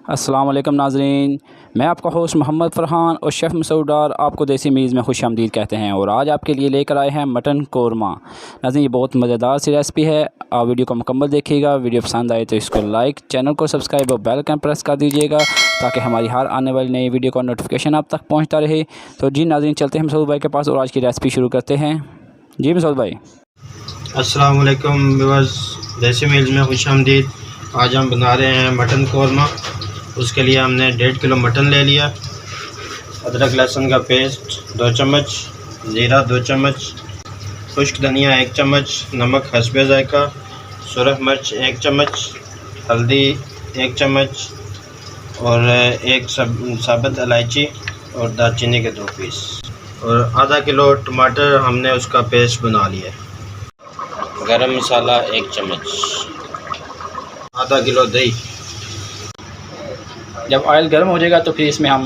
अस्सलाम वालेकुम नाज़रीन, मैं आपका होस्ट मोहम्मद फ़रहान और शेफ़ मसूद डार आपको देसी मीज़ में खुशामदीद कहते हैं। और आज आपके लिए लेकर आए हैं मटन कोरमा। नाज़रीन, ये बहुत मज़ेदार सी रेसिपी है। आप वीडियो को मुकम्मल देखिएगा। वीडियो पसंद आए तो इसको लाइक, चैनल को सब्सक्राइब और बेल आइकन प्रेस कर दीजिएगा ताकि हमारी हर आने वाली नई वीडियो का नोटिफिकेशन आप तक पहुँचता रहे। तो जी नाज़रीन, चलते हैं मसूद भाई के पास और आज की रेसिपी शुरू करते हैं। जी मसूद भाई। अस्सलाम वालेकुम व्यूअर्स, देसी मील्स में खुशामदीद। आज हम बना रहे हैं मटन कौरमा। उसके लिए हमने 1.5 किलो मटन ले लिया। अदरक लहसुन का पेस्ट 2 चम्मच, ज़ीरा 2 चम्मच, खुश्क धनिया 1 चम्मच, नमक हस्बे ज़ायका, सुरख मिर्च 1 चम्मच, हल्दी 1 चम्मच और एक साबुत इलायची और दालचीनी के 2 पीस और आधा किलो टमाटर हमने उसका पेस्ट बना लिया। गरम मसाला 1 चम्मच, आधा किलो दही। जब ऑयल गर्म हो जाएगा तो फिर इसमें हम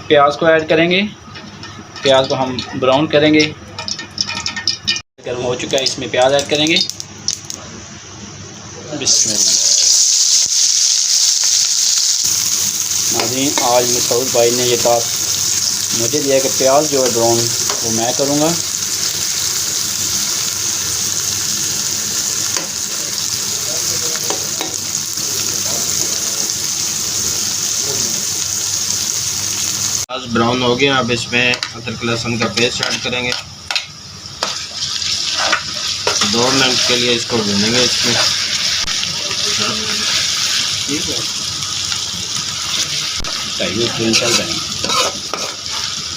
प्याज को ऐड करेंगे। प्याज को हम ब्राउन करेंगे। गर्म हो चुका है, इसमें प्याज ऐड करेंगे। बिस्मिल्लाह। नाज़रीन, आज मसूद भाई ने ये टास्क मुझे दिया कि प्याज जो है ब्राउन वो मैं करूँगा। प्याज ब्राउन हो गया। अब इसमें अदरक लहसुन का पेस्ट ऐड करेंगे। 2 मिनट के लिए इसको भूनेंगे इसमें। ठीक है, चल रहे हैं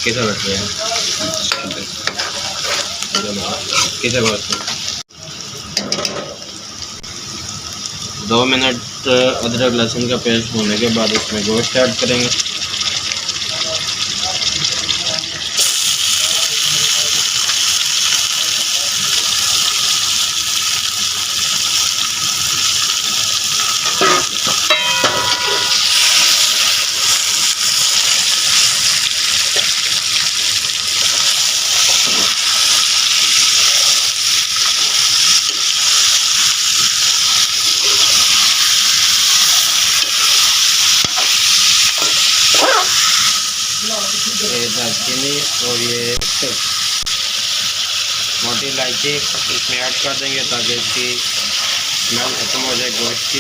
किधर बैठ रहे हैं, किधर बैठ रहे हैं। 2 मिनट अदरक लहसुन का पेस्ट होने के बाद इसमें गोश्त ऐड करेंगे। ये दालचीनी और ये मोटी इलायची इसमें ऐड कर देंगे ताकि इसकी स्मेल खत्म हो जाए गोश्त की।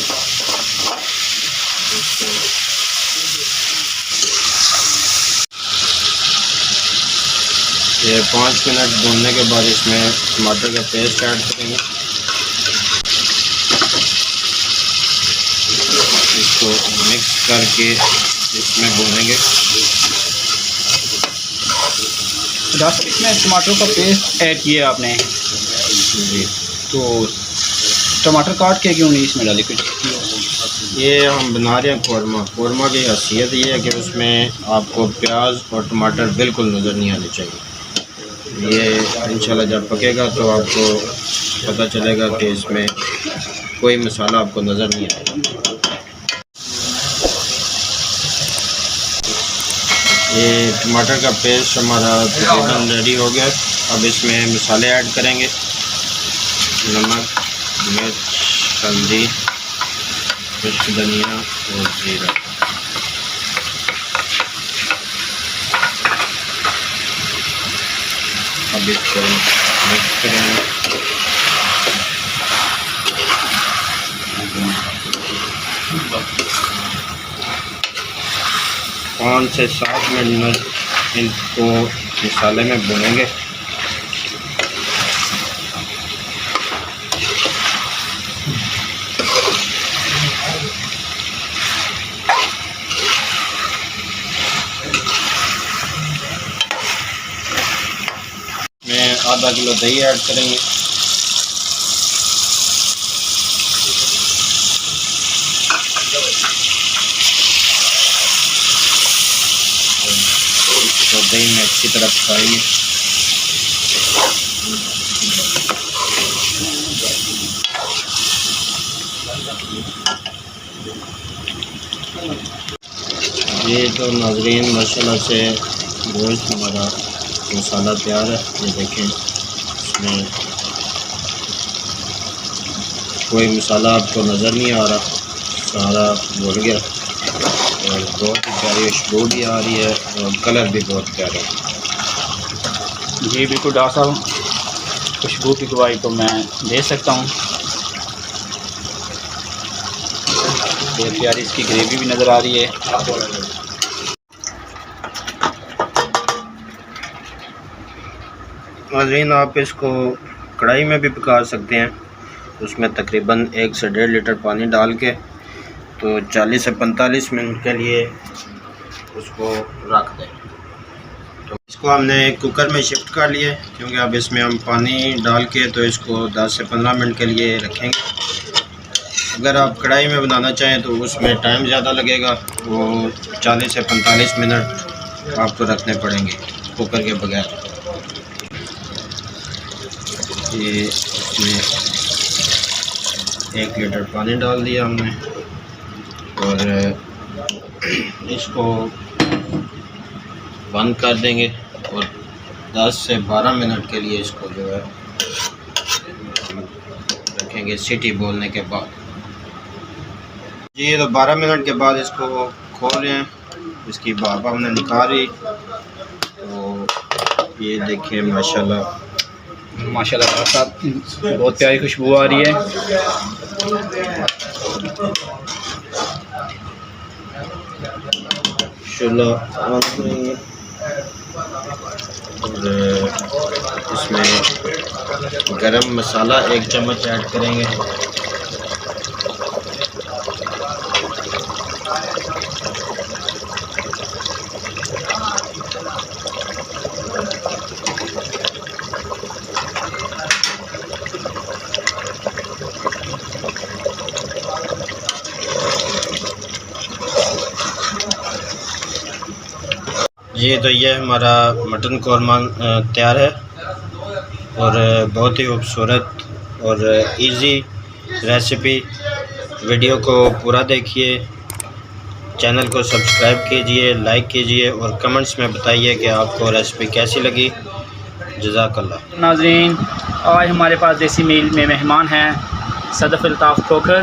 ये 5 मिनट भूनने के बाद इसमें टमाटर का पेस्ट ऐड करेंगे। इसको मिक्स करके इसमें भूनेंगे। इसमें टमाटर का पेस्ट ऐड किया आपने जी, तो टमाटर काट के क्यों नहीं इसमें डाले? कुछ ये हम बना रहे हैं कौरमा। कौरमा की हैसियत ये है कि उसमें आपको प्याज और टमाटर बिल्कुल नज़र नहीं आने चाहिए। ये इंशाल्लाह जब पकेगा तो आपको पता चलेगा कि इसमें कोई मसाला आपको नज़र नहीं आएगा। ये टमाटर का पेस्ट हमारा तकरीबन रेडी हो गया। अब इसमें मसाले ऐड करेंगे। नमक, मिर्च, हल्दी, खुश्क धनिया और ज़ीरा। अब इसको मिक्स करेंगे। पाँच से 7 मिनट इनको मसाले में भूनेंगे। में आधा किलो दही ऐड करेंगे। तो दही में अच्छी तरह पकाएंगे। ये तो नाज़रीन माशाल्लाह से गोश्त हमारा मसाला तैयार है। ये देखें, इसमें कोई मसाला आपको नज़र नहीं आ रहा, सारा भुन गया। और बहुत ही प्यारी खुशबू भी आ रही है और कलर भी बहुत प्यारा है। जी बिल्कुल डॉक्टर साहब, खुशबू की गवाही तो मैं दे सकता हूँ। बहुत प्यारी इसकी ग्रेवी भी नज़र आ रही है। नाज़रीन, आप इसको कढ़ाई में भी पका सकते हैं। उसमें तकरीबन 1 से 1.5 लीटर पानी डाल के तो 40 से 45 मिनट के लिए उसको रख दें। तो इसको हमने कुकर में शिफ्ट कर लिए, क्योंकि अब इसमें हम पानी डाल के तो इसको 10 से 15 मिनट के लिए रखेंगे। अगर आप कढ़ाई में बनाना चाहें तो उसमें टाइम ज़्यादा लगेगा, वो 40 से 45 मिनट आपको रखने पड़ेंगे कुकर के बगैर। ये इसमें 1 लीटर पानी डाल दिया हमने और इसको बंद कर देंगे और 10 से 12 मिनट के लिए इसको जो है रखेंगे सीटी बोलने के बाद। जी तो 12 मिनट के बाद इसको खोल रहे हैं, इसकी भाप हमने निकाली तो ये देखिए माशाल्लाह माशाल्लाह साहब, बहुत प्यारी खुशबू आ रही है। और इसमें गरम मसाला 1 चम्मच ऐड करेंगे। जी तो ये हमारा मटन कौरमा तैयार है और बहुत ही खूबसूरत और इजी रेसिपी। वीडियो को पूरा देखिए, चैनल को सब्सक्राइब कीजिए, लाइक कीजिए और कमेंट्स में बताइए कि आपको रेसिपी कैसी लगी। जज़ाकल्लाह। नाज़रीन, आज हमारे पास देसी मील में मेहमान हैं सदफ़ अल्ताफ़ खोखर।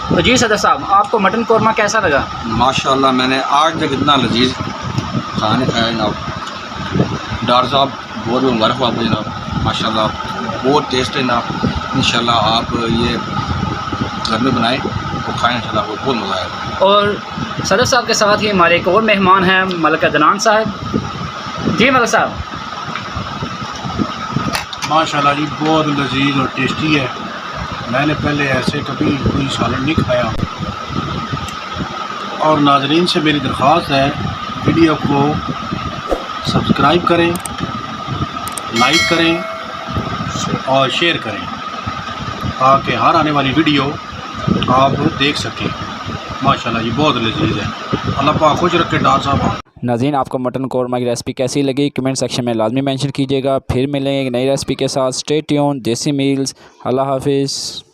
तो जी सदफ़ साहब, आपको मटन कौरमा कैसा लगा? माशाल्लाह, मैंने आज तक इतना लजीज खाने खाया जनाब। डॉक्टर साहब बहुत मुबारक हो आपको जनाब, माशाल्लाह बहुत टेस्ट है जनाब। इंशाल्लाह आप ये घर में बनाएं तो खाएं, इंशाल्लाह आपको बहुत मज़ा आएगा। और सदफ़ साहब के साथ ही हमारे एक और मेहमान हैं मलिक अदनान साहब। जी मलिक साहब। माशाल्लाह जी, बहुत लजीज और टेस्टी है। मैंने पहले ऐसे कभी कोई सालन नहीं खाया। और नाजरीन से मेरी दरख्वास्त है, वीडियो को सब्सक्राइब करें, लाइक करें और शेयर करें ताकि हर आने वाली वीडियो आप देख सकें। माशाल्लाह जी, बहुत लजीज है। अल्लाह पाक खुश रखे डॉक्टर साहब। नाज़रीन, आपको मटन कौरमा की रेसिपी कैसी लगी कमेंट सेक्शन में लाजमी मेंशन कीजिएगा। फिर मिलेंगे एक नई रेसिपी के साथ। Stay tuned. देसी मील्स। अल्लाह हाफिज़।